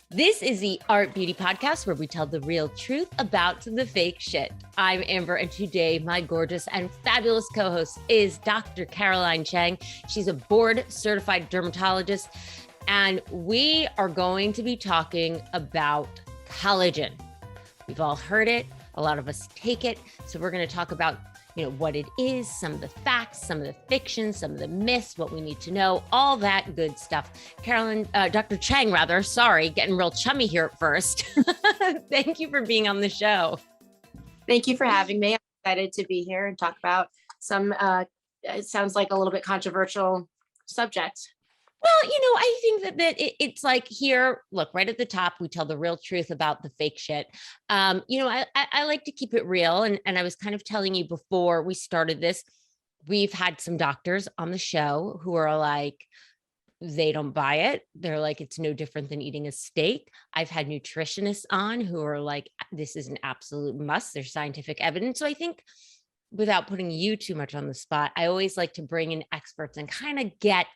This is the Art Beauty Podcast where we tell the real truth about the fake shit. I'm Amber, and today my gorgeous and fabulous co-host is Dr. Caroline Chang. She's a board-certified dermatologist, and we are going to be talking about collagen. We've all heard it. A lot of us take it. So we're going to talk about what it is, some of the facts, some of the fiction, some of the myths, what we need to know, all that good stuff. Dr. Chang, sorry, getting real chummy here at first. Thank you for being on the show. Thank you for having me. I'm excited to be here and talk about some, it sounds like a little bit controversial subject. Well, I think that it's like here, look, right at the top, we tell the real truth about the fake shit. I like to keep it real. And I was kind of telling you before we started this, we've had some doctors on the show who are like, they don't buy it. They're like, it's no different than eating a steak. I've had nutritionists on who are like, this is an absolute must. There's scientific evidence. So I think without putting you too much on the spot, I always like to bring in experts and kind of get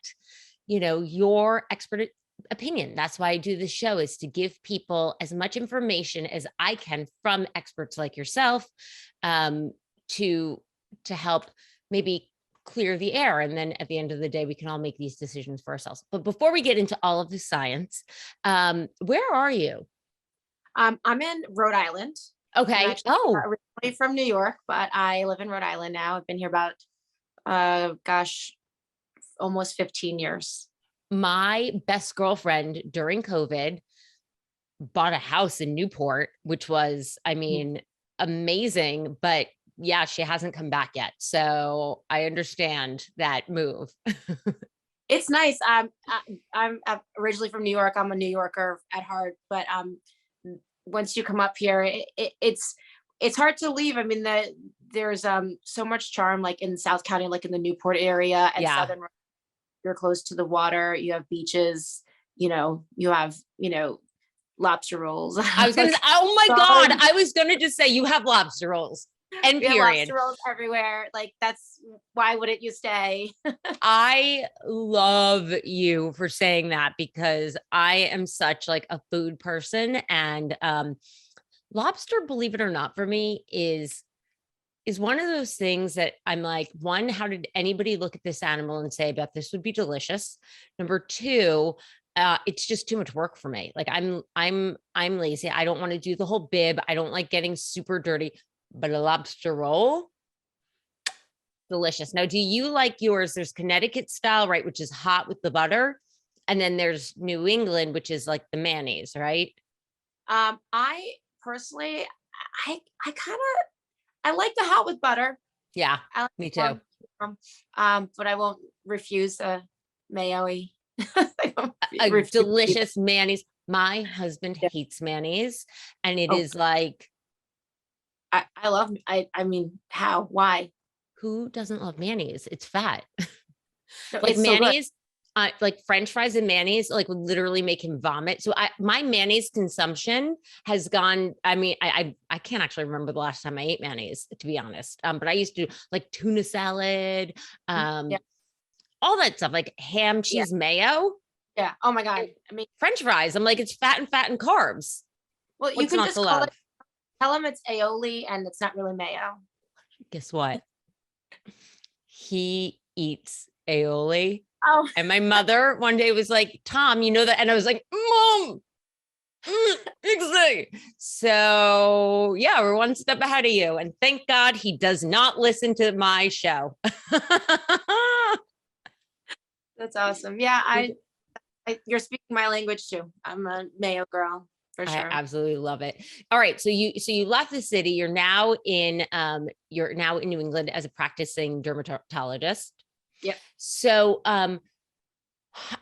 your expert opinion. That's why I do this show, is to give people as much information as I can from experts like yourself, to help maybe clear the air. And then at the end of the day, we can all make these decisions for ourselves. But before we get into all of the science, where are you? I'm in Rhode Island. Okay. Originally from New York, but I live in Rhode Island now. I've been here about, almost 15 years. My best girlfriend during COVID bought a house in Newport, which was, amazing. But yeah, she hasn't come back yet. So I understand that move. It's nice. I'm originally from New York. I'm a New Yorker at heart, but once you come up here, it's hard to leave. I mean, there's so much charm, like in South County, like in the Newport area and Southern. You're close to the water. You have beaches. You have lobster rolls. I was gonna say, oh my God, I was gonna just say you have lobster rolls. And we period. Have lobster rolls everywhere. Like, that's why wouldn't you stay? I love you for saying that, because I am such like a food person, and lobster, believe it or not, for me is one of those things that I'm like, one, how did anybody look at this animal and say, I bet this would be delicious? Number two, it's just too much work for me. Like I'm lazy. I don't want to do the whole bib. I don't like getting super dirty, but a lobster roll, delicious. Now, do you like yours? There's Connecticut style, right? Which is hot with the butter. And then there's New England, which is like the mayonnaise, right? I personally, I like the hot with butter. Yeah, like me too. But I won't refuse a mayo-y. Delicious mayonnaise. My husband hates mayonnaise, and it is like, I love. I mean, how? Why? Who doesn't love mayonnaise? It's fat. No, like it's mayonnaise. Like French fries and mayonnaise, like would literally make him vomit. So my mayonnaise consumption has gone. I mean, I can't actually remember the last time I ate mayonnaise, to be honest. But I used to like tuna salad, all that stuff, like ham, cheese, mayo. Yeah. Oh my God. I mean, French fries. I'm like, it's fat and carbs. Well, you can just call it. Tell him it's aioli and it's not really mayo. Guess what? He eats aioli. Oh. And my mother one day was like, Tom, you know that? And I was like, Mom, exactly. So yeah, we're one step ahead of you. And thank God he does not listen to my show. That's awesome. Yeah, you're speaking my language too. I'm a mayo girl for sure. I absolutely love it. All right. So you left the city. You're now in New England as a practicing dermatologist. Yeah. So I'm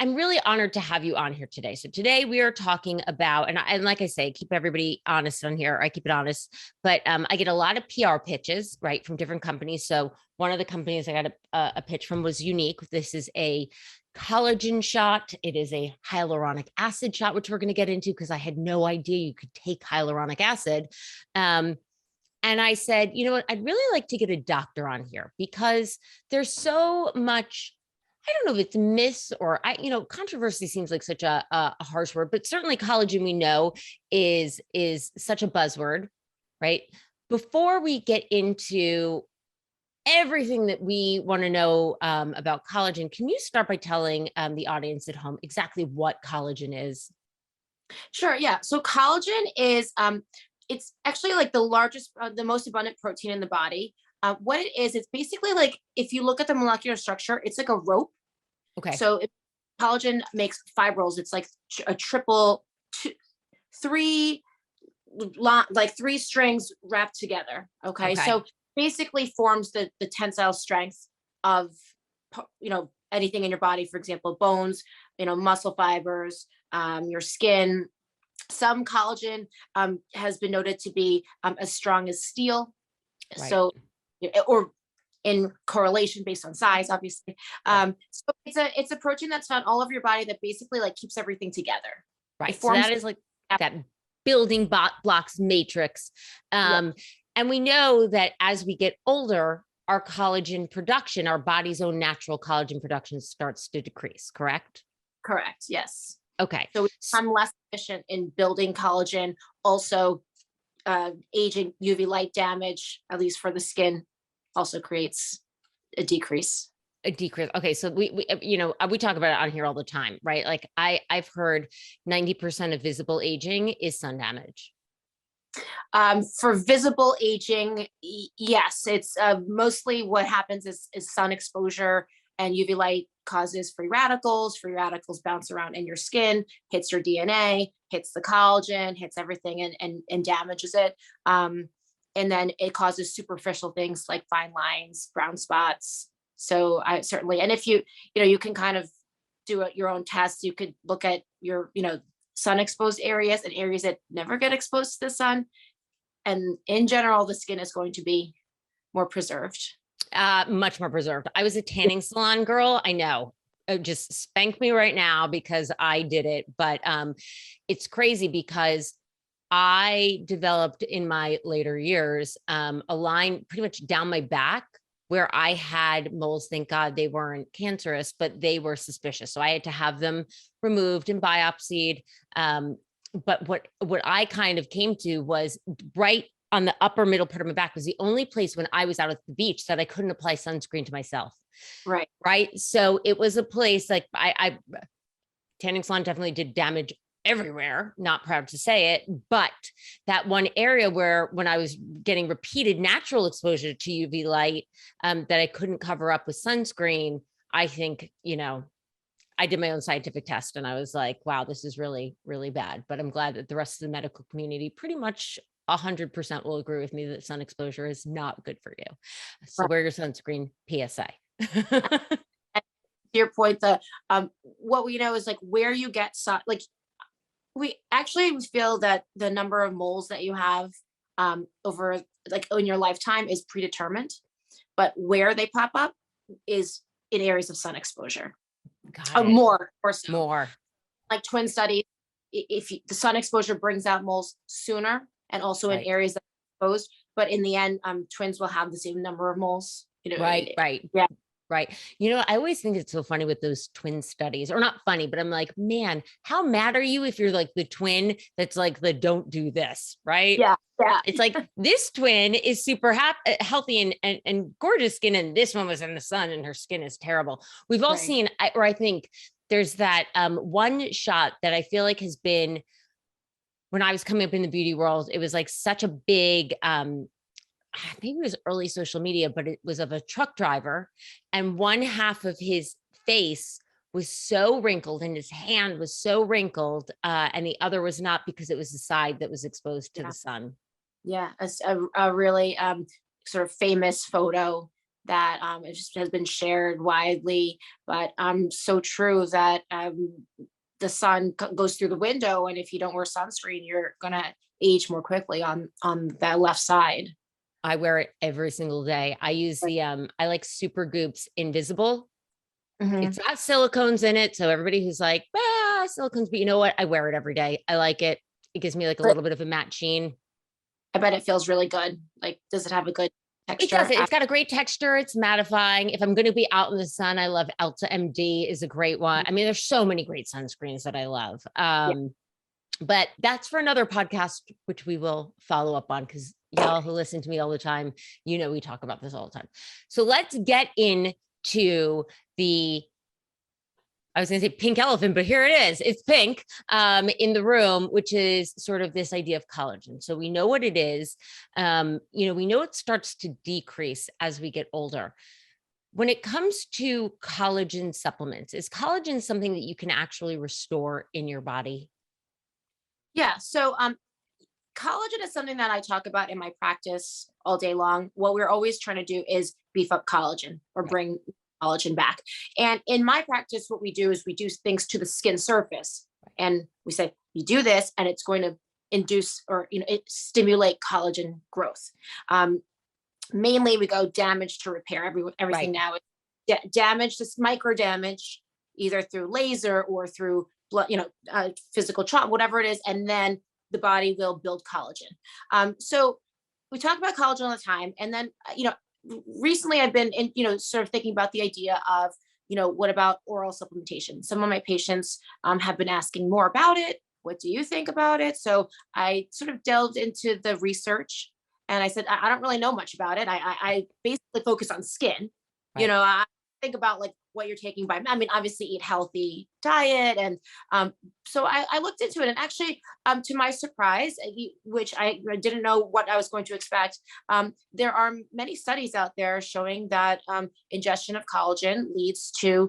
really honored to have you on here today. So today we are talking about, and like I say, keep everybody honest on here. I keep it honest, but I get a lot of PR pitches, right, from different companies. So one of the companies I got a pitch from was Unique. This is a collagen shot. It is a hyaluronic acid shot, which we're going to get into because I had no idea you could take hyaluronic acid. And I said, you know what, I'd really like to get a doctor on here because there's so much I don't know if it's myths or controversy seems like such a harsh word, but certainly collagen we know is such a buzzword, right? Before we get into everything that we want to know about collagen, can you start by telling the audience at home exactly what collagen is? Sure. Yeah. So collagen is it's actually like the largest, the most abundant protein in the body. What it is, it's basically like if you look at the molecular structure, it's like a rope. Okay. So if collagen makes fibrils, it's like a triple, three, like three strings wrapped together. Okay. Okay. So basically forms the tensile strength of, anything in your body, for example, bones, muscle fibers, your skin. Some collagen has been noted to be as strong as steel. Right. So, or in correlation based on size, obviously. So it's a protein that's found all over your body that basically like keeps everything together. Right. It So forms. that is like that building blocks matrix. And we know that as we get older, our collagen production, our body's own natural collagen production starts to decrease, correct? Correct. Yes. Okay. So we become less efficient in building collagen. Also, aging UV light damage, at least for the skin, also creates a decrease. A decrease. Okay. So we talk about it on here all the time, right? Like I've heard 90% of visible aging is sun damage. For visible aging, yes, it's mostly what happens is sun exposure, and UV light causes free radicals. Free radicals bounce around in your skin, hits your DNA, hits the collagen, hits everything, and damages it. And then it causes superficial things like fine lines, brown spots. So I certainly, and if you can kind of do your own tests, you could look at your, sun exposed areas and areas that never get exposed to the sun. And in general, the skin is going to be more preserved. Much more preserved. I was a tanning salon girl. I know. Just spank me right now because I did it. But it's crazy because I developed in my later years a line pretty much down my back where I had moles. Thank God they weren't cancerous, but they were suspicious. So I had to have them removed and biopsied. But what I kind of came to was right on the upper middle part of my back was the only place when I was out at the beach that I couldn't apply sunscreen to myself. Right. Right. So it was a place like I tanning salon definitely did damage everywhere. Not proud to say it, but that one area where when I was getting repeated natural exposure to UV light that I couldn't cover up with sunscreen, I think, I did my own scientific test and I was like, wow, this is really, really bad. But I'm glad that the rest of the medical community pretty much 100% will agree with me that sun exposure is not good for you. So wear your sunscreen, PSA. To your point, what we know is like where you get sun, like we actually feel that the number of moles that you have over like in your lifetime is predetermined, but where they pop up is in areas of sun exposure. More or so. More like twin studies. If the sun exposure brings out moles sooner, and also in areas that are exposed, but in the end, twins will have the same number of moles. Right. Yeah. Right. I always think it's so funny with those twin studies, or not funny, but I'm like, man, how mad are you if you're like the twin that's like the don't do this, right? Yeah. Yeah. It's like this twin is super healthy and gorgeous skin, and this one was in the sun and her skin is terrible. We've all seen, or I think there's that one shot that I feel like has been, when I was coming up in the beauty world, it was like such a big maybe it was early social media, but it was of a truck driver, and one half of his face was so wrinkled and his hand was so wrinkled, and the other was not, because it was the side that was exposed to the sun. Yeah, it's a really sort of famous photo that it just has been shared widely, but so true that the sun goes through the window, and if you don't wear sunscreen, you're gonna age more quickly on that left side. I wear it every single day. I use the I like Supergoop's Invisible. It's got silicones in it, so everybody who's like, silicones, but you know what? I wear it every day. I like it. It gives me like a little bit of a matte sheen. I bet it feels really good. Like, does it have a good It texture. does. It's got a great texture. It's mattifying. If I'm going to be out in the sun, I love Elta MD is a great one. I mean, there's so many great sunscreens that I love. Yeah. But that's for another podcast, which we will follow up on, because y'all who listen to me all the time, you know, we talk about this all the time. So let's get into I was going to say pink elephant, but here it is. It's pink in the room, which is sort of this idea of collagen. So we know what it is. You know, we know it starts to decrease as we get older. When it comes to collagen supplements, is collagen something that you can actually restore in your body? Yeah. So collagen is something that I talk about in my practice all day long. What we're always trying to do is beef up collagen or bring collagen back. And in my practice, what we do is we do things to the skin surface. And we say, you do this and it's going to induce or, you know, it stimulate collagen growth. Mainly we go damage to repair. Everything now is damage, this micro damage, either through laser or through blood, you know, physical trauma, whatever it is. And then the body will build collagen. So we talk about collagen all the time. And then, you know, recently I've been in, you know, sort of thinking about the idea of, you know, what about oral supplementation? Some of my patients have been asking more about it. What do you think about it? So I sort of delved into the research and I said, I don't really know much about it. I basically focus on skin. You know, I think about like what you're taking by, I mean, obviously eat healthy diet. And so I looked into it and actually, to my surprise, which I didn't know what I was going to expect, there are many studies out there showing that ingestion of collagen leads to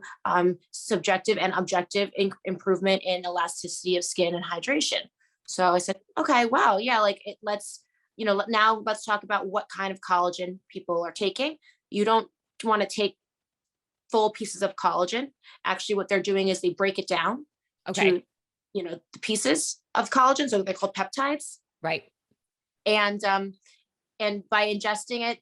subjective and objective improvement in elasticity of skin and hydration. So I said, okay, wow, yeah, like let's, you know, now let's talk about what kind of collagen people are taking. You don't want to take full pieces of collagen. Actually, what they're doing is they break it down to, you know, the pieces of collagen. So they're called peptides. Right. And by ingesting it,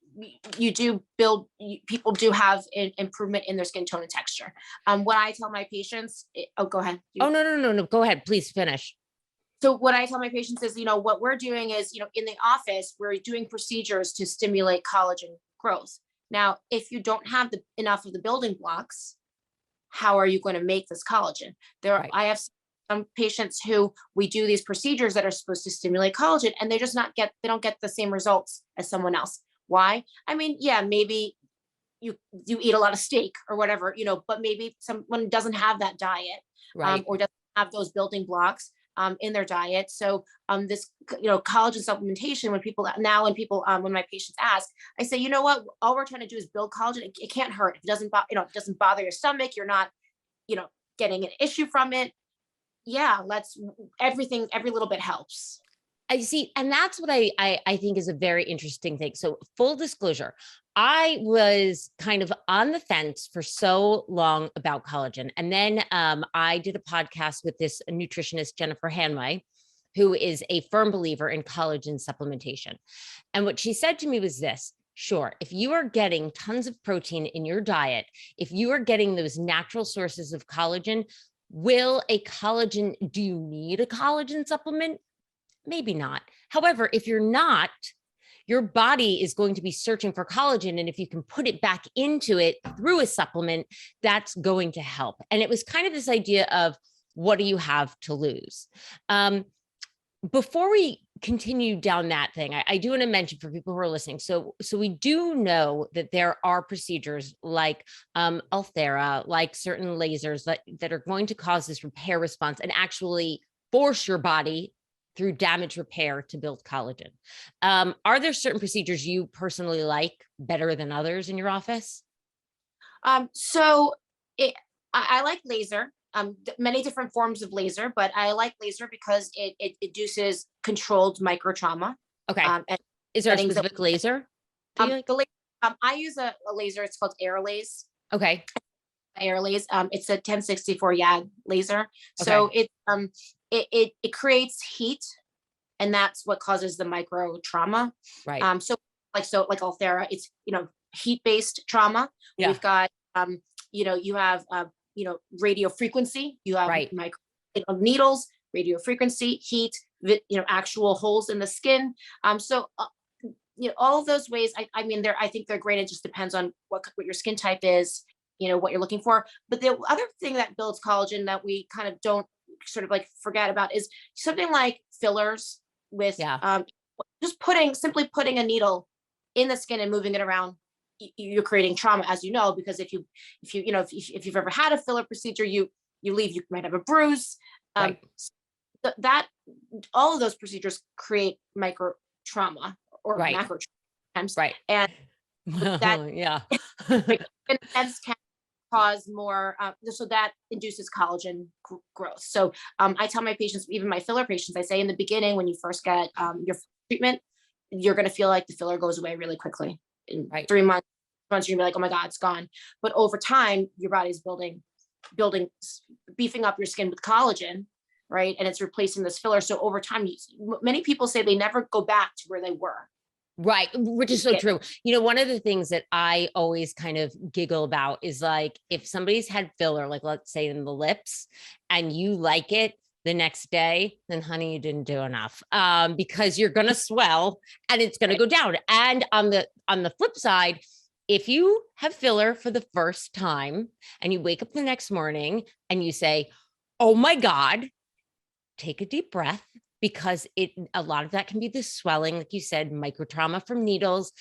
you do build, people do have an improvement in their skin tone and texture. What I tell my patients, go ahead. No. Go ahead. Please finish. So what I tell my patients is, you know, what we're doing is, you know, in the office, we're doing procedures to stimulate collagen growth. Now, if you don't have enough of the building blocks, how are you going to make this collagen? I have some patients who we do these procedures that are supposed to stimulate collagen and they don't get the same results as someone else. Why? I mean, yeah, maybe you eat a lot of steak or whatever, you know, but maybe someone doesn't have that diet, or doesn't have those building blocks in their diet. So this, you know, collagen supplementation, when my patients ask, I say, you know what, all we're trying to do is build collagen. It can't hurt. If it doesn't, it doesn't bother your stomach. You're not, you know, getting an issue from it. Yeah, every little bit helps. I see. And that's what I think is a very interesting thing. So full disclosure, I was kind of on the fence for so long about collagen. And then I did a podcast with this nutritionist, Jennifer Hanway, who is a firm believer in collagen supplementation. And what she said to me was this: sure, if you are getting tons of protein in your diet, if you are getting those natural sources of collagen, do you need a collagen supplement? Maybe not. However, if you're not, your body is going to be searching for collagen. And if you can put it back into it through a supplement, that's going to help. And it was kind of this idea of, what do you have to lose? Before we continue down that thing, I do want to mention for people who are listening. So we do know that there are procedures like Ulthera, like certain lasers that are going to cause this repair response and actually force your body through damage repair to build collagen. Are there certain procedures you personally like better than others in your office? So I like laser, many different forms of laser, but I like laser because it induces controlled micro trauma. Okay. Is there a specific laser? I use a laser. It's called Airlaze. Okay. Airlaze. It's a 1064 YAG laser. So it creates heat, and that's what causes the micro trauma. Right. So like Ulthera, it's, you know, heat based trauma. Yeah. We've got you have you know, radio frequency. You have micro needles, radio frequency, heat, you know, actual holes in the skin. So all of those ways, I mean, I think they're great. It just depends on what your skin type is, what you're looking for. But the other thing that builds collagen that we kind of don't sort of like forget about is something like fillers with, Yeah. just simply putting a needle in the skin and moving it around. You're creating trauma, as you know, because if you've ever had a filler procedure, you leave, you might have a bruise. Right. That all of those procedures create micro trauma or Right. macro times, Right. and that Yeah. events can cause more, so that induces collagen growth. So I tell my patients, even my filler patients, I say in the beginning, when you first get your treatment, you're going to feel like the filler goes away really quickly. In Right. 3 months, you're gonna be like, oh my God, it's gone. But over time, your body's building, beefing up your skin with collagen, right? And it's replacing this filler. So over time, many people say they never go back to where they were. Right, which is so true. One of the things that I always kind of giggle about is like, if somebody's had filler, like let's say in the lips, and you like it the next day, then honey, you didn't do enough, because you're going to swell and it's going to go down. And on the flip side, if you have filler for the first time and you wake up the next morning and you say, oh my God, take a deep breath, because a lot of that can be the swelling, like you said, micro trauma from needles.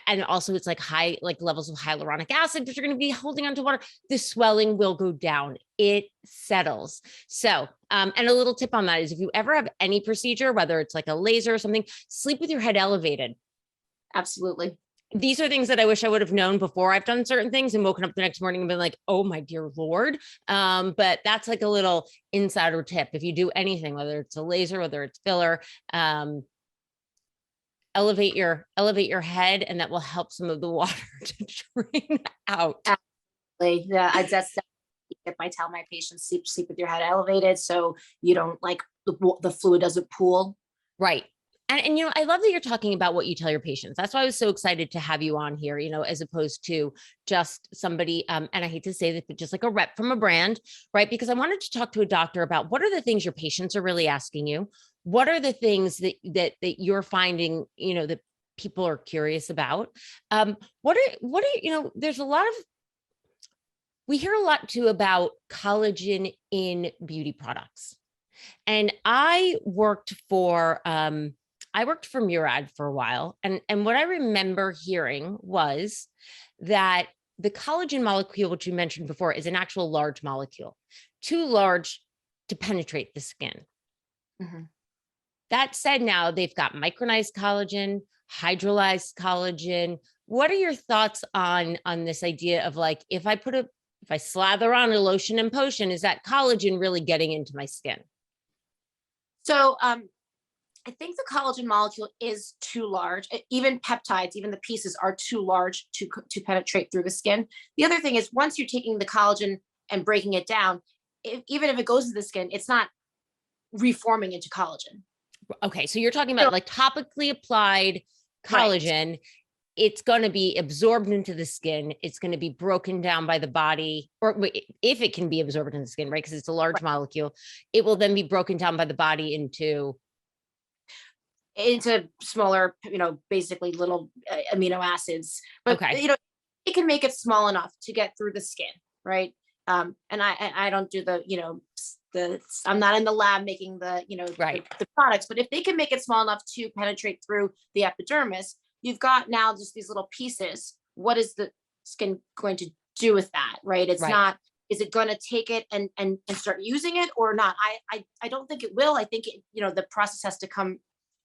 And also it's like high, like levels of hyaluronic acid, which are going to be holding onto water. The swelling will go down. It settles. So, and a little tip on that is if you ever have any procedure, whether it's like a laser or something, sleep with your head elevated. Absolutely. These are things that I wish I would have known before I've done certain things and woken up the next morning and been like, oh my dear Lord. But that's like a little insider tip. If you do anything, whether it's a laser, whether it's filler, elevate your head, and that will help some of the water to drain out. Absolutely. Yeah, that's if I tell my patients, sleep with your head elevated, so you don't like the fluid doesn't pool. Right. And I love that you're talking about what you tell your patients. That's why I was so excited to have you on here, as opposed to just somebody, and I hate to say this, but just like a rep from a brand, right? Because I wanted to talk to a doctor about what are the things your patients are really asking you? What are the things that you're finding, that people are curious about? What are, there's a lot of, we hear a lot too about collagen in beauty products. And I worked for Murad for a while. And what I remember hearing was that the collagen molecule, which you mentioned before, is an actual large molecule, too large to penetrate the skin. Mm-hmm. That said, now they've got micronized collagen, hydrolyzed collagen. What are your thoughts on this idea of like, if I slather on a lotion and potion, is that collagen really getting into my skin? So I think the collagen molecule is too large. Even peptides, even the pieces are too large to penetrate through the skin. The other thing is, once you're taking the collagen and breaking it down, even if it goes to the skin, it's not reforming into collagen. Okay, so you're talking about like topically applied collagen. Right. It's going to be absorbed into the skin. It's going to be broken down by the body, or if it can be absorbed into the skin, right? Because it's a large molecule. It will then be broken down by the body into smaller, basically little amino acids. But, okay. It can make it small enough to get through the skin, right? And I don't do I'm not in the lab making the products, but if they can make it small enough to penetrate through the epidermis, you've got now just these little pieces. What is the skin going to do with that, right? It's not, is it going to take it and start using it or not? I don't think it will. I think the process has to come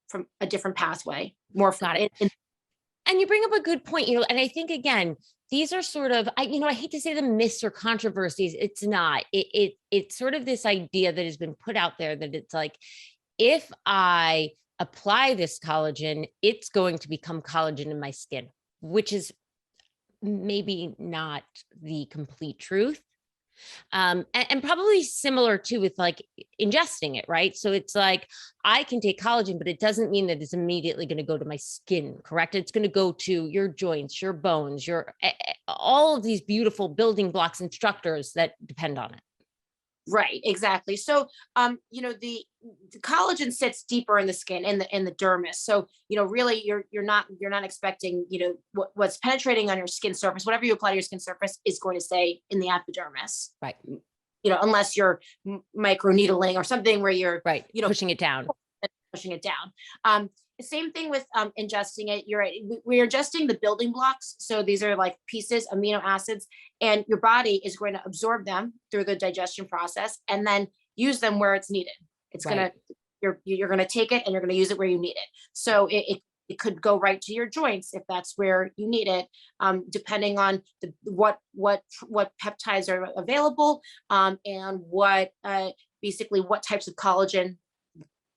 from a different pathway. More got it. And you bring up a good point, and I think again, these are sort of, I hate to say the myths or controversies. It's not, it's sort of this idea that has been put out there that it's like, if I apply this collagen, it's going to become collagen in my skin, which is maybe not the complete truth. And probably similar too with like ingesting it, right? So it's like, I can take collagen, but it doesn't mean that it's immediately going to go to my skin, correct? It's going to go to your joints, your bones, all of these beautiful building blocks and structures that depend on it. Right, exactly. So, the collagen sits deeper in the skin, in the dermis. So, really, you're not expecting, what's penetrating on your skin surface, whatever you apply to your skin surface, is going to stay in the epidermis. Right. Unless you're micro needling or something where you're Right. Pushing it down. pushing it down. The same thing with ingesting it. You're right. We're ingesting the building blocks. So these are like pieces, amino acids, and your body is going to absorb them through the digestion process and then use them where it's needed. It's Right. gonna you're gonna take it and you're gonna use it where you need it. So it could go right to your joints if that's where you need it, depending on what peptides are available, and what basically what types of collagen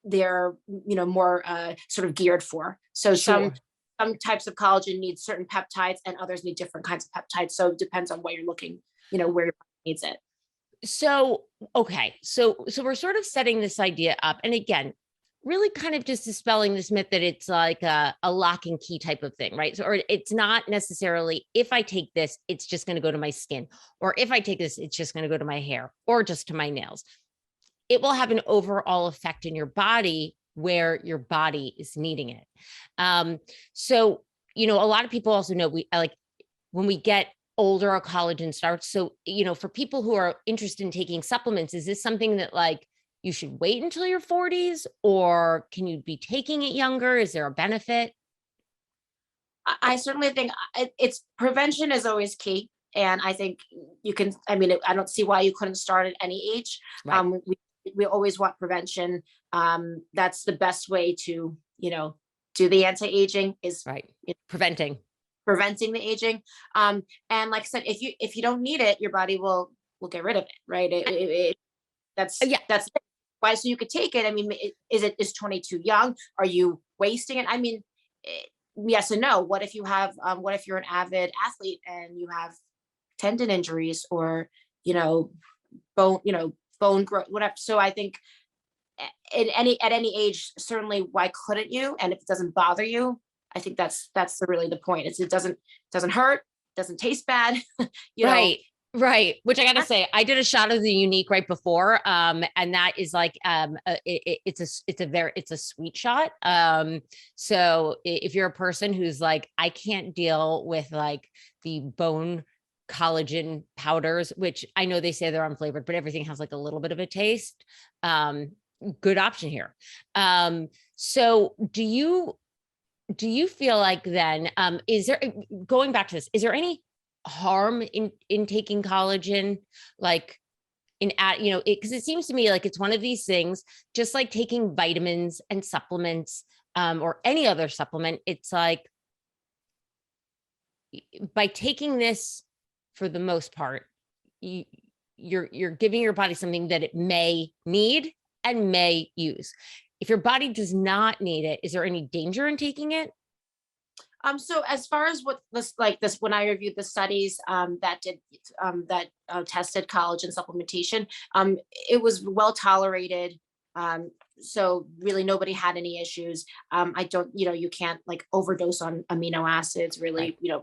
they're more sort of geared for. So Sure. some types of collagen need certain peptides and others need different kinds of peptides. So it depends on what you're looking, where your body needs it. So, okay. So we're sort of setting this idea up. And again, really kind of just dispelling this myth that it's like a lock and key type of thing, right? So, or it's not necessarily, if I take this, it's just going to go to my skin, or if I take this, it's just going to go to my hair or just to my nails. It will have an overall effect in your body where your body is needing it. So, a lot of people also know we like when we get older, our collagen starts. So, for people who are interested in taking supplements, is this something that like you should wait until your 40s, or can you be taking it younger? Is there a benefit? I certainly think it's prevention is always key. And I think you can, I mean, I don't see why you couldn't start at any age. Right. We always want prevention. That's the best way to, do the anti-aging is Right. Preventing. preventing the aging. And like I said, if you don't need it, your body will get rid of it, right? Yeah. That's why. So you could take it. I mean, is 22 young? Are you wasting it? I mean, yes and no. What if you're an avid athlete and you have tendon injuries or bone growth, whatever? So I think at any age, certainly, why couldn't you? And if it doesn't bother you, I think that's really the point. It doesn't hurt, doesn't taste bad. Right. Right. Which I got to say, I did a shot of the unique right before. And that is like, it's a sweet shot. So if you're a person who's like, I can't deal with like the bone collagen powders, which I know they say they're unflavored, but everything has like a little bit of a taste. Good option here. So do you feel like then, is there, going back to this, is there any harm in taking collagen, like because it seems to me like it's one of these things, just like taking vitamins and supplements, or any other supplement, it's like by taking this, for the most part, you're giving your body something that it may need and may use. If your body does not need it, is there any danger in taking it? So as far as what this, when I reviewed the studies that tested collagen supplementation, it was well tolerated. So really nobody had any issues. I don't, you can't like overdose on amino acids really, Right.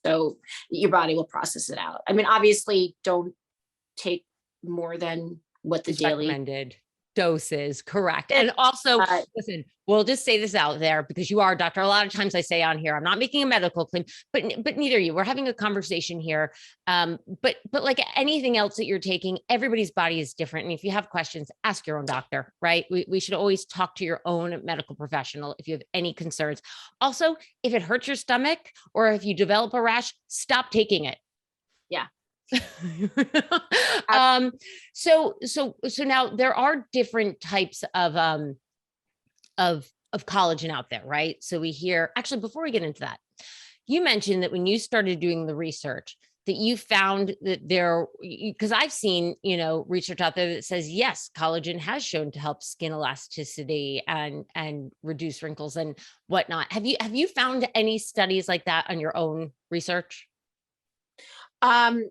So your body will process it out. I mean, obviously don't take more than what the It's daily recommended doses, correct. And also, listen, we'll just say this out there because you are a doctor. A lot of times I say on here, I'm not making a medical claim, but neither are you. We're having a conversation here. But like anything else that you're taking, everybody's body is different. And if you have questions, ask your own doctor, right? We should always talk to your own medical professional if you have any concerns. Also, if it hurts your stomach or if you develop a rash, stop taking it. Yeah. So now there are different types of collagen out there, right? So we hear, actually, before we get into that, you mentioned that when you started doing the research that you found that because I've seen, research out there that says, yes, collagen has shown to help skin elasticity and reduce wrinkles and whatnot. Have you found any studies like that on your own research? I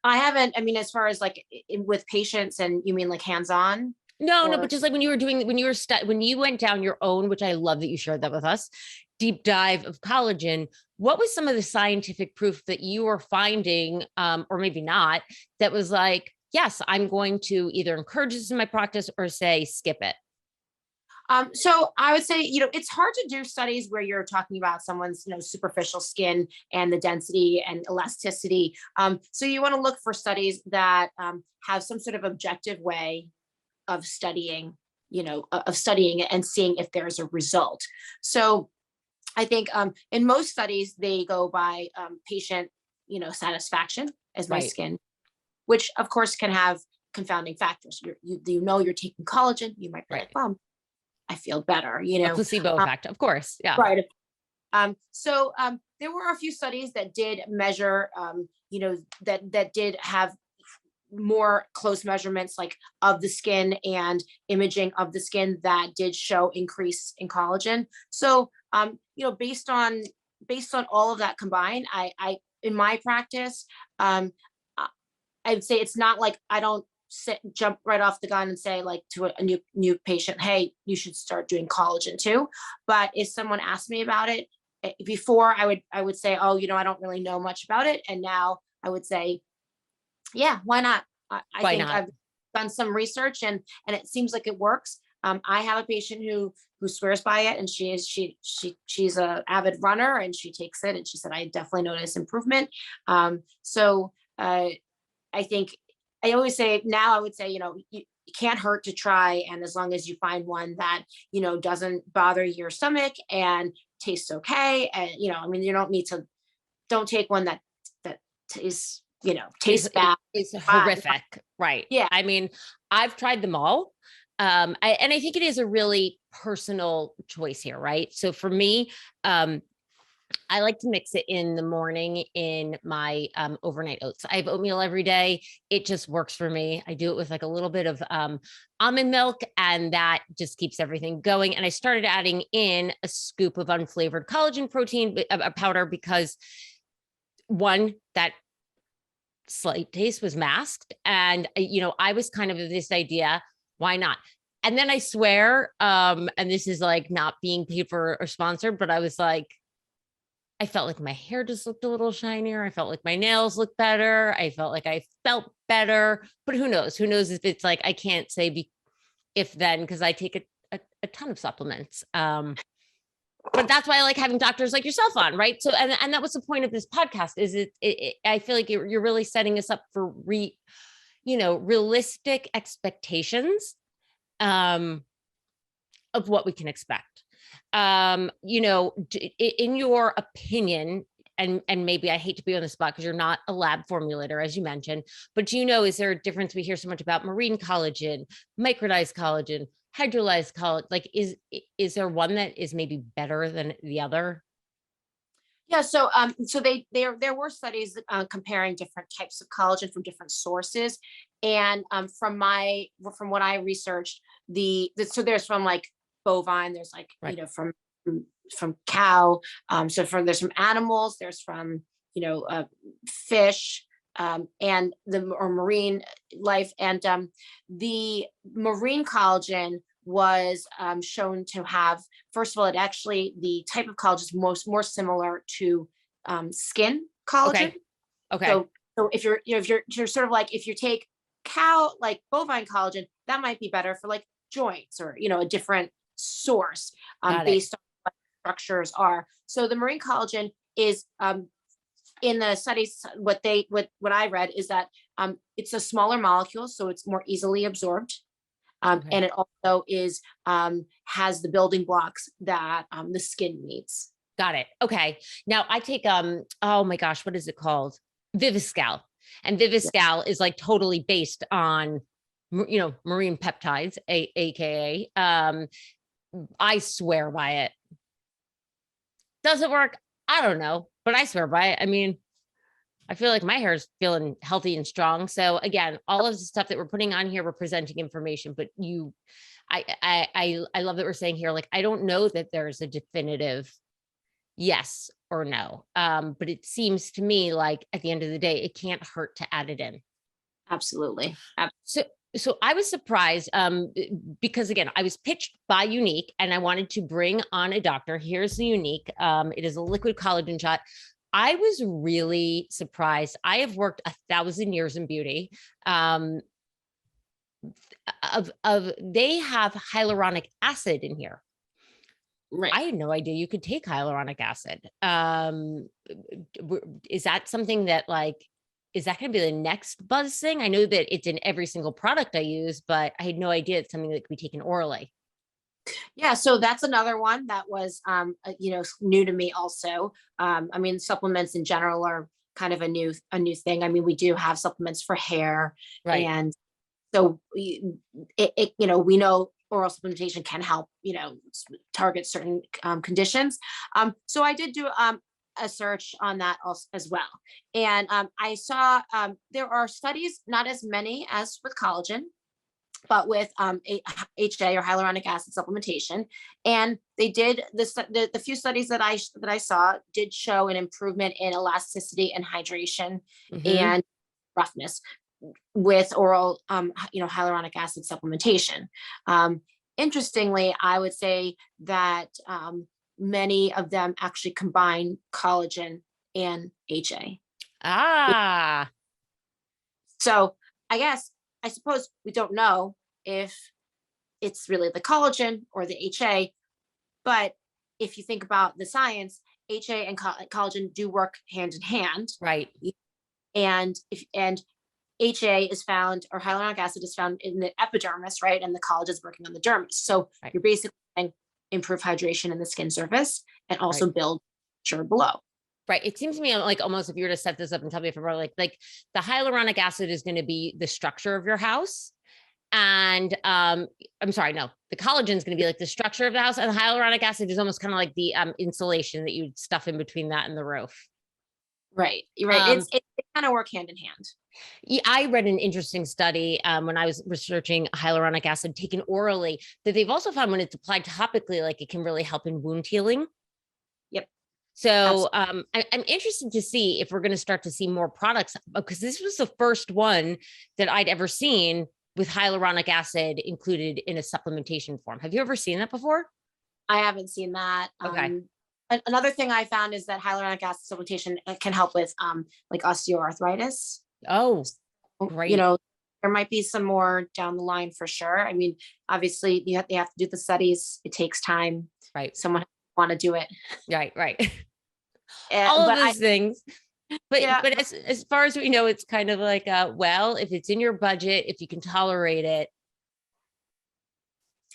haven't, I mean, as far as like with patients, and you mean like hands-on? No, but just like when you went down your own, which I love that you shared that with us. deep dive of collagen, what was some of the scientific proof that you were finding, or maybe not, that was like, yes, I'm going to either encourage this in my practice or say, skip it? So I would say, it's hard to do studies where you're talking about someone's, superficial skin and the density and elasticity. So you want to look for studies that have some sort of objective way of studying, of studying it and seeing if there's a result. So I think in most studies, they go by patient, satisfaction as my Right. skin, which of course can have confounding factors. You're taking collagen, you might be Right. like, well, I feel better, A placebo um, effect, of course. Yeah. right. So there were a few studies that did measure, that did have more close measurements like of the skin and imaging of the skin that did show increase in collagen. So based on all of that combined, I in my practice, um, I- I'd say it's not like I don't jump right off the gun and say like to a new patient, hey, you should start doing collagen too. But if someone asked me about it before, I would say, oh, I don't really know much about it, and now I would say, yeah, why not? I Why think not? I've done some research, and it seems like it works. I have a patient who swears by it, and she's a avid runner, and she takes it, and she said, I definitely notice improvement. So I think I always say now, I would say, it can't hurt to try. And as long as you find one that, doesn't bother your stomach and tastes okay. And, I mean, you don't take one that is, tastes bad. Is Fine. horrific. Right. Yeah. I mean, I've tried them all. And I think it is a really personal choice here, right? So for me, I like to mix it in the morning in my overnight oats. I have oatmeal every day. It just works for me. I do it with like a little bit of almond milk, and that just keeps everything going. And I started adding in a scoop of unflavored collagen protein powder because one, that slight taste was masked. And, I was kind of this idea, why not? And then I swear, and this is like not being paid for or sponsored, but I was like, I felt like my hair just looked a little shinier. I felt like my nails looked better. I felt like I felt better, but who knows? Who knows if it's like, I can't say if then, because I take a ton of supplements. But that's why I like having doctors like yourself on, right? So, and that was the point of this podcast is I feel like you're really setting us up for realistic expectations, of what we can expect. In your opinion, and maybe I hate to be on the spot because you're not a lab formulator, as you mentioned, but is there a difference? We hear so much about marine collagen, micronized collagen, hydrolyzed collagen. Like, is there one that is maybe better than the other? Yeah, so there were studies comparing different types of collagen from different sources, and from what I researched, so there's from like bovine, there's like Right. from cow, there's from animals, there's from fish, and or marine life, and the marine collagen was shown to have, first of all, the type of collagen is more similar to skin collagen. Okay. Okay. So if you're sort of like, if you take cow, like bovine collagen, that might be better for like joints or a different source, Got it. based on what structures are. So the marine collagen is, in the studies, what I read is that it's a smaller molecule, so it's more easily absorbed. Okay. And it also has the building blocks that the skin needs. Got it. Okay. Now I take, oh my gosh, what is it called? Viviscal. And Yeah. Viviscal is like totally based on, marine peptides, AKA, I swear by it. Does it work? I don't know, but I swear by it. I mean, I feel like my hair is feeling healthy and strong. So again, all of the stuff that we're putting on here, we're presenting information, but I love that we're saying here, like, I don't know that there's a definitive yes or no. But it seems to me like at the end of the day, it can't hurt to add it in. Absolutely. So, So I was surprised because again, I was pitched by Unique and I wanted to bring on a doctor. Here's the Unique. It is a liquid collagen shot. I was really surprised. I have worked 1,000 years in beauty. Of they have hyaluronic acid in here. Right. I had no idea you could take hyaluronic acid. Is that something that like, is that going to be the next buzz thing? I know that it's in every single product I use, but I had no idea it's something that could be taken orally. Yeah, so that's another one that was new to me also. I mean, supplements in general are kind of a new thing. I mean, we do have supplements for hair, Right. and so we know oral supplementation can help, target certain conditions. So I did do a search on that also as well. And I saw there are studies, not as many as with collagen, but with HA or hyaluronic acid supplementation. And they did this, the few studies that I saw did show an improvement in elasticity and hydration Mm-hmm. and roughness with oral, hyaluronic acid supplementation. Interestingly, I would say that many of them actually combine collagen and HA. Ah, So I suppose we don't know if it's really the collagen or the HA, but if you think about the science, HA and collagen do work hand in hand. right. And HA is found, or hyaluronic acid is found in the epidermis, right? And the collagen is working on the dermis. So Right. you're basically saying improve hydration in the skin surface and Right. also build sure below. Right. It seems to me like almost if you were to set this up and tell me if I'm wrong, like the hyaluronic acid is going to be the structure of your house. And I'm sorry, no, the collagen is going to be like the structure of the house, and the hyaluronic acid is almost kind of like the insulation that you stuff in between that and the roof. Right. You're right. It kind of work hand in hand. Yeah, I read an interesting study when I was researching hyaluronic acid taken orally that they've also found when it's applied topically, like it can really help in wound healing. Yep. So I'm interested to see if we're going to start to see more products, because this was the first one that I'd ever seen with hyaluronic acid included in a supplementation form. Have you ever seen that before? I haven't seen that. Okay. Another thing I found is that hyaluronic acid supplementation can help with like osteoarthritis. Oh, great. There might be some more down the line for sure. I mean, obviously they have to do the studies. It takes time. Right. Someone want to do it. Right. All of those things. But Yeah. but as far as we know, it's kind of like well, if it's in your budget, if you can tolerate it,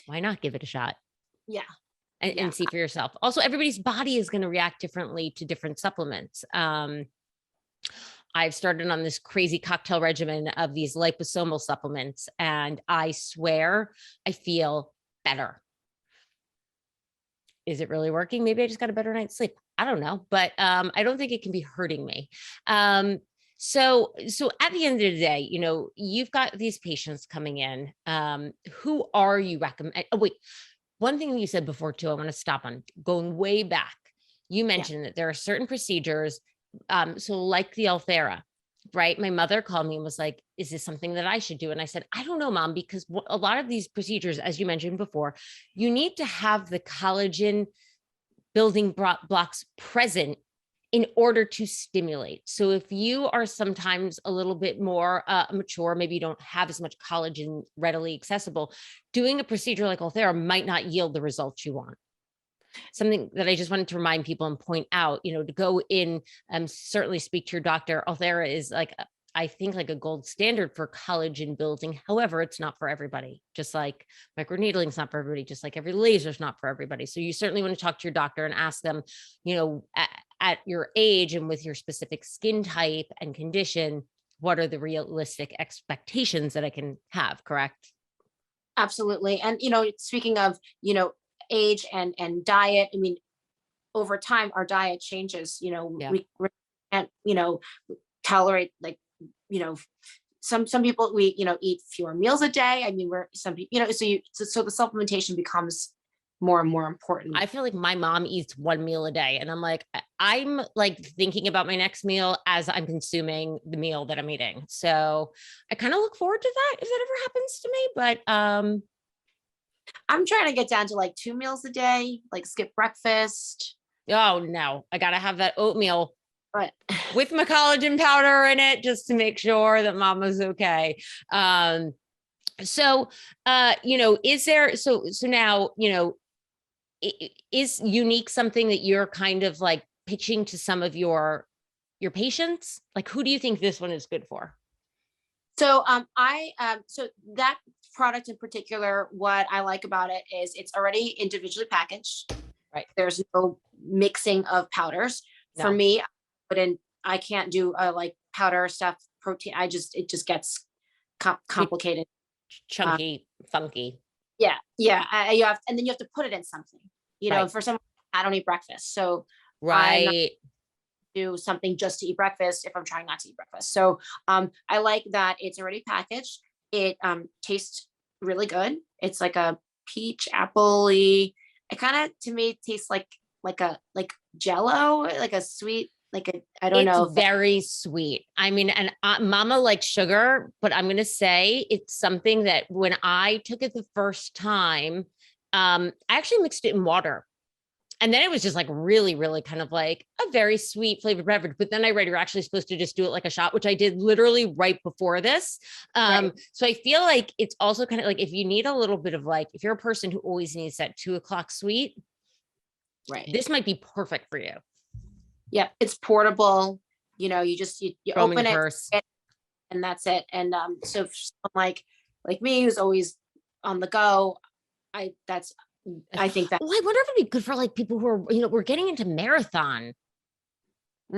why not give it a shot? Yeah. And see for yourself. Also, everybody's body is going to react differently to different supplements. I've started on this crazy cocktail regimen of these liposomal supplements, and I swear I feel better. Is it really working? Maybe I just got a better night's sleep. I don't know, but I don't think it can be hurting me. So at the end of the day, you've got these patients coming in. Who are you recommend? Oh, wait, one thing you said before too, I want to stop on going way back. You mentioned that there are certain procedures. So like the Ulthera, right? My mother called me and was like, is this something that I should do? And I said, I don't know, Mom, because a lot of these procedures, as you mentioned before, you need to have the collagen building blocks present in order to stimulate. So if you are sometimes a little bit more mature, maybe you don't have as much collagen readily accessible, doing a procedure like Ulthera might not yield the results you want. Something that I just wanted to remind people and point out, to go in and certainly speak to your doctor. Ulthera is like, I think like a gold standard for collagen building. However, it's not for everybody. Just like microneedling is not for everybody, just like every laser is not for everybody. So you certainly want to talk to your doctor and ask them, at your age and with your specific skin type and condition, what are the realistic expectations that I can have, correct? Absolutely. And, speaking of, age and diet, I mean, over time, our diet changes, we can't, tolerate like, some people we, eat fewer meals a day. I mean, we're some people, so the supplementation becomes more and more important. I feel like my mom eats one meal a day, and I'm like, I'm like thinking about my next meal as I'm consuming the meal that I'm eating. So I kind of look forward to that if that ever happens to me. But I'm trying to get down to like 2 meals a day, like skip breakfast. oh no, I gotta have that oatmeal But with my collagen powder in it just to make sure that mama's okay. So is there so now, is unique something that you're kind of like pitching to some of your patients? Like, who do you think this one is good for? so so that product in particular, what I like about it is it's already individually packaged. Right. There's no mixing of powders. For No. me, I can't do like powder stuff, protein. It just gets complicated. Chunky, funky. Yeah, yeah. And then you have to put it in something. Right. For some, I don't eat breakfast, so I'm not Right. do something just to eat breakfast if I'm trying not to eat breakfast. So I like that it's already packaged. It tastes really good. It's like a peach apple-y. It kind of to me tastes like Jello, like a sweet, like a I don't It's know. very sweet. I mean, and mama likes sugar, but I'm going to say it's something that when I took it the first time, I actually mixed it in water. And then it was just like really, really kind of like a very sweet flavored beverage. But then I read you're actually supposed to just do it like a shot, which I did literally right before this. Right. So I feel like it's also kind of like if you need a little bit of like, if you're a person who always needs that 2 o'clock sweet, Right. this might be perfect for you. Yeah, it's portable. You just you open it Purse. and that's it. And so if someone like me who's always on the go, I think that Oh, I wonder if it'd be good for like people who are, we're getting into marathon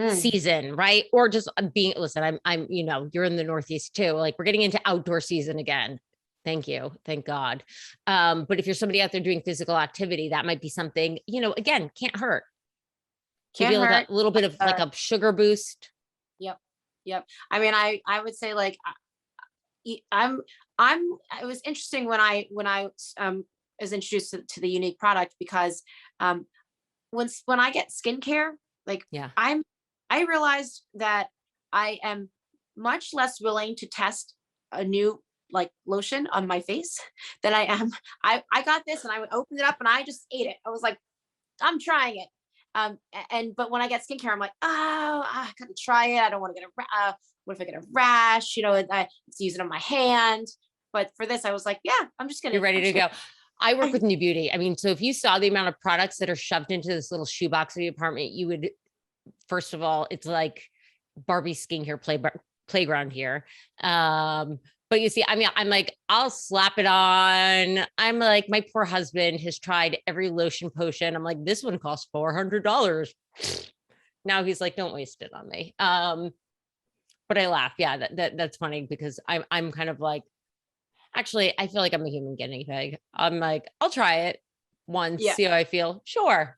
season, right? Or just listen, I'm, you're in the Northeast too. Like we're getting into outdoor season again. Thank you. Thank God. But if you're somebody out there doing physical activity, that might be something, again, can't hurt. Give can't you like hurt. a little bit of like a sugar boost. Yep. Yep. I mean, I would say like I'm it was interesting when I was introduced to the unique product because when I get skincare, like Yeah. I realized that I am much less willing to test a new like lotion on my face than I am. I got this and I opened it up and I just ate it. I was like, I'm trying it. But when I get skincare, I'm like, oh, I gotta try it. I don't want to get what if I get a rash? It's using on my hand. But for this, I was like, yeah, I'm just gonna. You're ready to go. I work with New Beauty. I mean, so if you saw the amount of products that are shoved into this little shoebox of the apartment, you would, first of all, it's like Barbie skincare playground here. But you see, I mean, I'm like, I'll slap it on. I'm like, my poor husband has tried every lotion potion. I'm like, this one costs $400. Now he's like, don't waste it on me. But I laugh. Yeah, that's funny because I'm kind of like, actually, I feel like I'm a human guinea pig. I'm like, I'll try it once, see how I feel. Sure.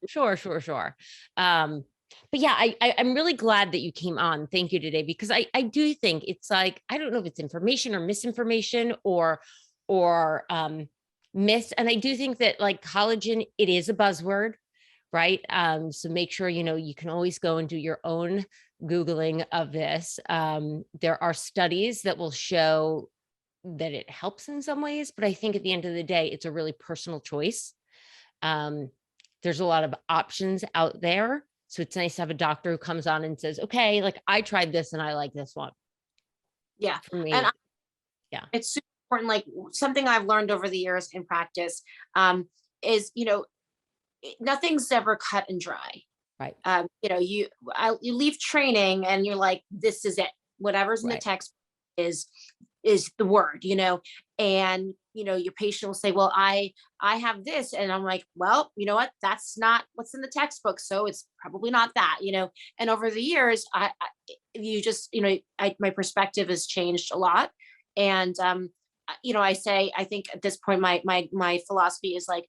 But yeah, I'm really glad that you came on. Thank you today, because I do think it's like, I don't know if it's information or misinformation or myth. And I do think that like collagen, it is a buzzword, right? So make sure, you can always go and do your own Googling of this. There are studies that will show that it helps in some ways, but I think at the end of the day, it's a really personal choice. There's a lot of options out there. So it's nice to have a doctor who comes on and says, okay, like I tried this and I like this one. Yeah. For me. And yeah. It's super important. Like something I've learned over the years in practice is, nothing's ever cut and dry. Right. You leave training and you're like, this is it. Whatever's in the text is the word, and your patient will say, well, I have this, and I'm like, well, you know what, that's not what's in the textbook, so it's probably not that. And over the years, my perspective has changed a lot. And I think at this point my philosophy is like,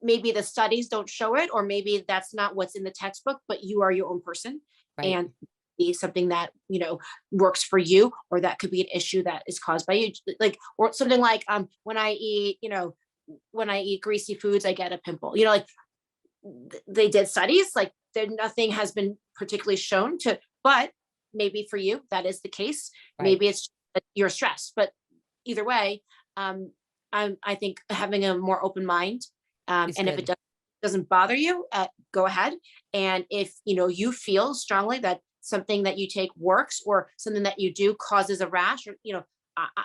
maybe the studies don't show it, or maybe that's not what's in the textbook, but you are your own person. Right. And be something that, works for you, or that could be an issue that is caused by you. Like, or something like, when I eat, when I eat greasy foods, I get a pimple, like they did studies, like there, nothing has been particularly shown to, but maybe for you, that is the case. Right. Maybe it's that you're stressed, but either way, I think having a more open mind, and if it doesn't bother you, go ahead. And if, you feel strongly that something that you take works, or something that you do causes a rash, or,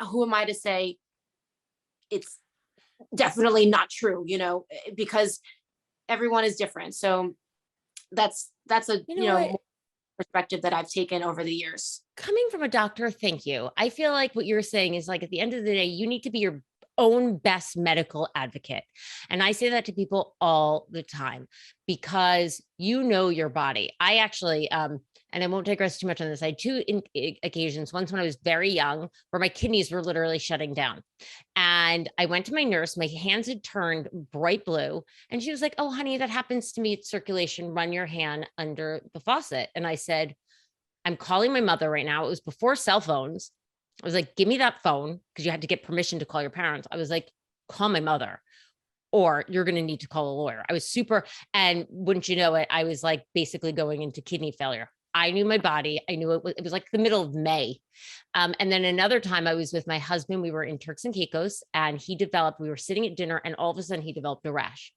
who am I to say it's definitely not true, because everyone is different. So that's a, What? perspective that I've taken over the years. Coming from a doctor, thank you. I feel like what you're saying is like, at the end of the day, you need to be your own best medical advocate. And I say that to people all the time, because you know your body. I actually, and I won't digress too much on this. I had two occasions. Once when I was very young, where my kidneys were literally shutting down. And I went to my nurse, my hands had turned bright blue. And she was like, "Oh, honey, that happens to me. It's circulation. Run your hand under the faucet." And I said, "I'm calling my mother right now." It was before cell phones. I was like, "Give me that phone," because you had to get permission to call your parents. I was like, "Call my mother, or you're going to need to call a lawyer." I was super, and wouldn't you know it, I was like basically going into kidney failure. I knew my body. I knew it was like the middle of May. And then another time I was with my husband, we were in Turks and Caicos, and we were sitting at dinner, and all of a sudden he developed a rash.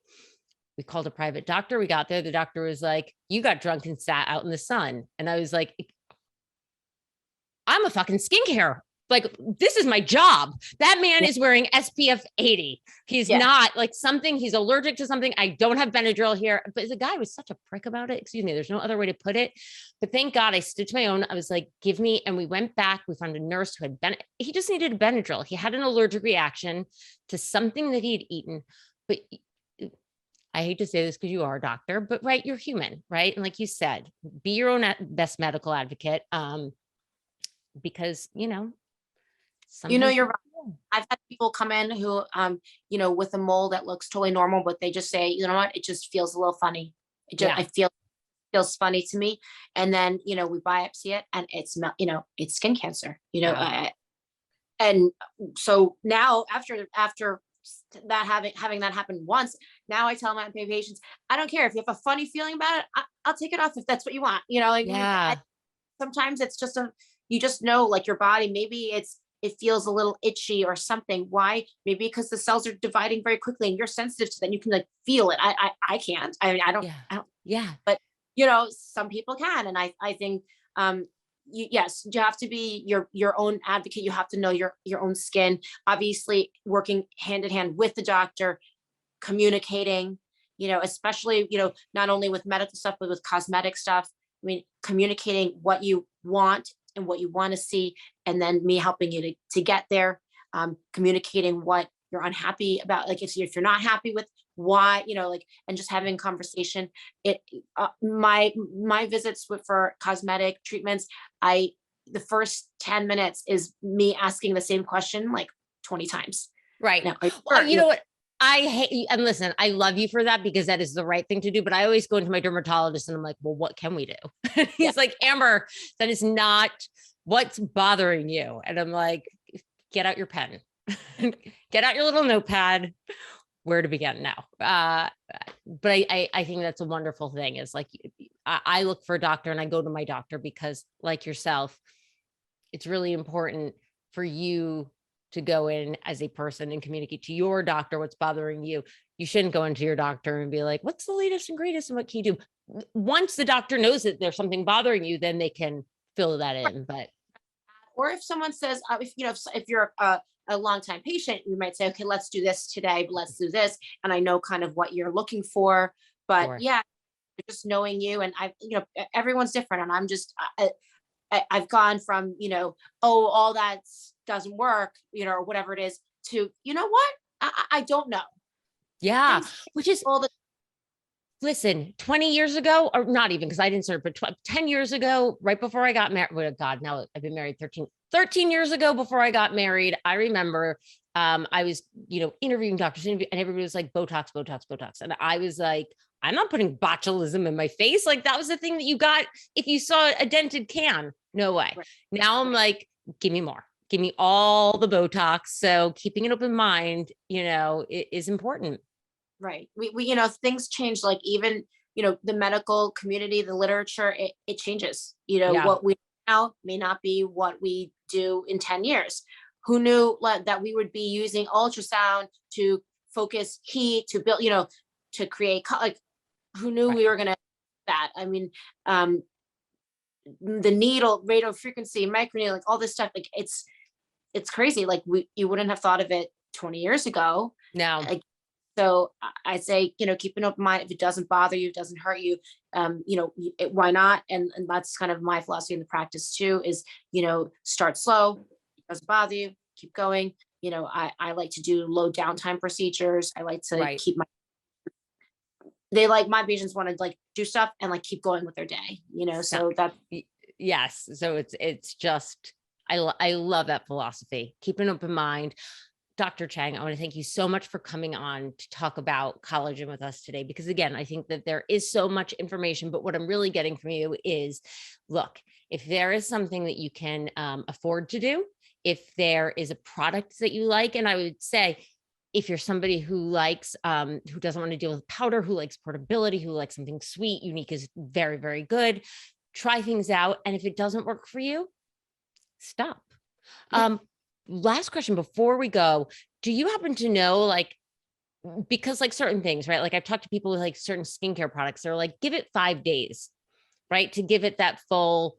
We called a private doctor. We got there. The doctor was like, "You got drunk and sat out in the sun." And I was like, "I'm a fucking skincare. Like, this is my job." That man is wearing SPF 80. He's not like something, he's allergic to something. I don't have Benadryl here. But the guy was such a prick about it. Excuse me. There's no other way to put it. But thank God I stood to my own. I was like, "Give me," and we went back. We found a nurse who had he just needed a Benadryl. He had an allergic reaction to something that he had eaten. But I hate to say this because you are a doctor, but right, you're human, right? And like you said, be your own best medical advocate. Because, sometimes You're right. I've had people come in who, with a mole that looks totally normal, but they just say, "You know what? It just feels a little funny. I feels funny to me." And then, we biopsy it, and it's not, it's skin cancer, and so now after that, having that happen once, now I tell my patients, I don't care if you have a funny feeling about it. I'll take it off if that's what you want. Sometimes it's just you just know, like, your body, maybe it feels a little itchy or something. Why? Maybe because the cells are dividing very quickly and you're sensitive to that. You can like feel it. I can't. I mean, I don't. Yeah. But some people can, and I think yes, you have to be your own advocate. You have to know your own skin. Obviously, working hand in hand with the doctor, communicating. Especially not only with medical stuff but with cosmetic stuff. I mean, communicating what you want and what you want to see, and then me helping you to get there. Communicating what you're unhappy about, like if you're not happy with why, and just having conversation. My visits for cosmetic treatments, the first 10 minutes is me asking the same question like 20 times. Right. Now, well, you know what? I hate, and listen, I love you for that, because that is the right thing to do. But I always go into my dermatologist and I'm like, "Well, what can we do?" He's like, "Amber, that is not what's bothering you." And I'm like, "Get out your pen, get out your little notepad. Where to begin now?" But I think that's a wonderful thing, is like, I look for a doctor, and I go to my doctor because, like yourself, it's really important for you to go in as a person and communicate to your doctor what's bothering you. You shouldn't go into your doctor and be like, "What's the latest and greatest and what can you do?" Once the doctor knows that there's something bothering you, then they can fill that in. But or if someone says, if you're a longtime patient, you might say, "Okay, let's do this today, but let's do this." And I know kind of what you're looking for, but sure. Yeah, just knowing you, and everyone's different, and I'm just, I've gone from, "Oh, all that doesn't work," or whatever it is, to, what? I don't know. Yeah. Things Which is all the listen, 20 years ago, or not even, because I didn't start, but 10 years ago, right before I got married. Well, God, now I've been married 13 years ago. Before I got married, I remember I was, interviewing doctors, and everybody was like, "Botox, Botox, Botox." And I was like, I'm not putting botulism in my face. Like that was the thing that you got if you saw a dented can. No way. Right. Now I'm like, give me more. Give me all the Botox. So keeping an open mind, is important. Right. We things change, like even, the medical community, the literature, it changes. Yeah. What we now may not be what we do in 10 years. Who knew that we would be using ultrasound to focus heat, to build, to create, like, who knew Right. we were going to that? I mean, the needle, radio frequency, microneedling, like all this stuff, like it's crazy. Like you wouldn't have thought of it 20 years ago. Now, Like, so I say, keep an open mind. If it doesn't bother you, it doesn't hurt you, why not? And that's kind of my philosophy in the practice too, is, start slow. It doesn't bother you, keep going. I like to do low downtime procedures. I like to right. keep my patients want to like do stuff and like keep going with their day, so that. Yes. So it's just, I love that philosophy. Keep an open mind. Dr. Chang, I want to thank you so much for coming on to talk about collagen with us today, because again, I think that there is so much information, but what I'm really getting from you is, look, if there is something that you can afford to do, if there is a product that you like, and I would say, if you're somebody who likes, who doesn't want to deal with powder, who likes portability, who likes something sweet, Unique is very, very good. Try things out. And if it doesn't work for you, stop. Last question before we go, do you happen to know, like, because like certain things, right? Like I've talked to people with like certain skincare products, they're like, give it 5 days, right? To give it that full,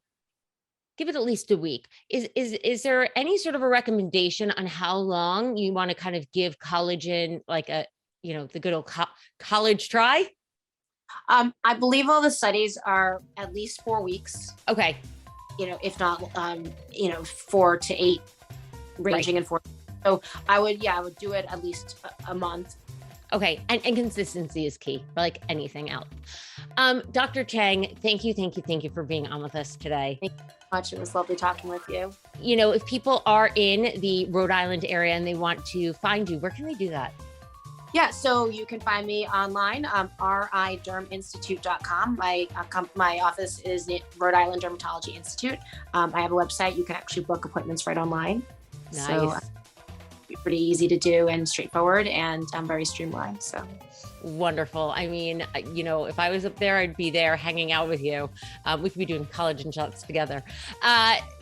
give it at least a week. Is there any sort of a recommendation on how long you want to kind of give collagen, like the good old college try? I believe all the studies are at least 4 weeks. Okay. If not, 4 to 8, ranging in 4. So I would do it at least a month. Okay. And consistency is key, like anything else. Dr. Chang, thank you for being on with us today. Thank you so much. It was lovely talking with you. If people are in the Rhode Island area and they want to find you, where can they do that? Yeah, so you can find me online, riderminstitute.com. My office is the Rhode Island Dermatology Institute. I have a website. You can actually book appointments right online. Nice. So pretty easy to do and straightforward, and very streamlined. So wonderful. I mean, if I was up there, I'd be there hanging out with you. We could be doing collagen shots together.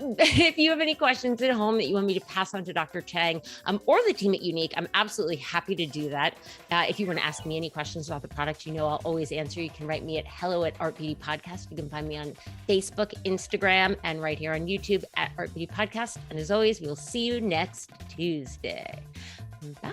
If you have any questions at home that you want me to pass on to Dr. Chang or the team at Unique, I'm absolutely happy to do that. If you want to ask me any questions about the product, I'll always answer. You can write me at hello@ArtBeautyPodcast. You can find me on Facebook, Instagram, and right here on YouTube at Art Beauty Podcast. And as always, we'll see you next Tuesday. Bye.